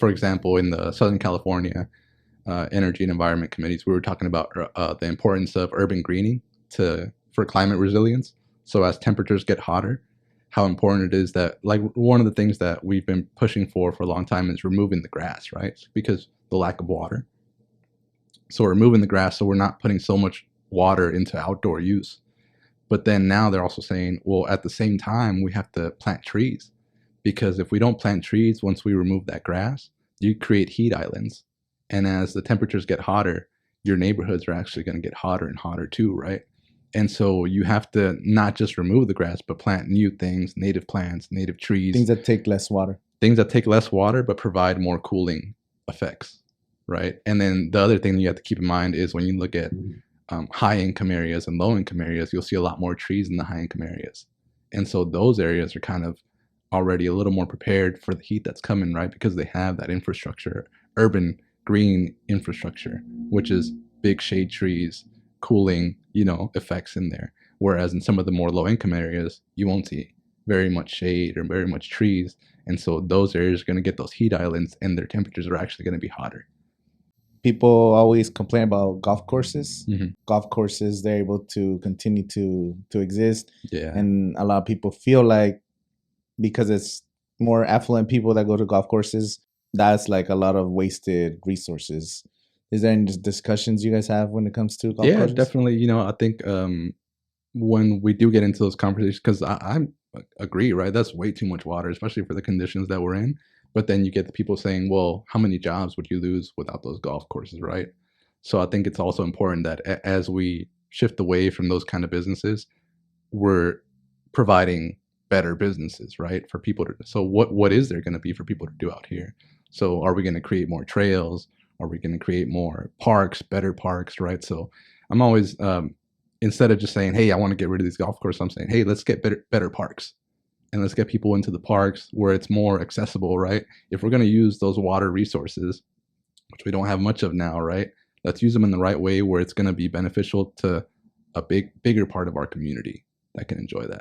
for example, in the Southern California Energy and Environment Committees, we were talking about the importance of urban greening for climate resilience. So as temperatures get hotter, how important it is that, like, one of the things that we've been pushing for a long time is removing the grass, right? Because the lack of water. So we're removing the grass so we're not putting so much water into outdoor use. But then now they're also saying, well, at the same time, we have to plant trees, because if we don't plant trees, once we remove that grass, you create heat islands. And as the temperatures get hotter, your neighborhoods are actually going to get hotter and hotter too, right? And so you have to not just remove the grass, but plant new things, native plants, native trees. Things that take less water. Things that take less water, but provide more cooling effects, right? And then the other thing you have to keep in mind is when you look at high-income areas and low-income areas, you'll see a lot more trees in the high-income areas. And so those areas are kind of already a little more prepared for the heat that's coming, right? Because they have that infrastructure, urban green infrastructure, which is big shade trees, cooling, effects in there. Whereas in some of the more low-income areas, you won't see very much shade or very much trees. And so those areas are going to get those heat islands, and their temperatures are actually going to be hotter. People always complain about golf courses. Mm-hmm. Golf courses, they're able to continue to exist. Yeah. And a lot of people feel like because it's more affluent people that go to golf courses, that's like a lot of wasted resources. Is there any discussions you guys have when it comes to golf courses? Yeah, definitely. I think when we do get into those conversations, because I agree, right? That's way too much water, especially for the conditions that we're in. But then you get the people saying, well, how many jobs would you lose without those golf courses, right? So I think it's also important that as we shift away from those kind of businesses, we're providing better businesses, right? For people to, so what is there going to be for people to do out here? So are we going to create more trails? Are we going to create more parks, better parks, right? So I'm always, instead of just saying, hey, I want to get rid of these golf courses, I'm saying, hey, let's get better parks. And let's get people into the parks where it's more accessible, right? If we're going to use those water resources, which we don't have much of now, right? Let's use them in the right way where it's going to be beneficial to a bigger part of our community that can enjoy that.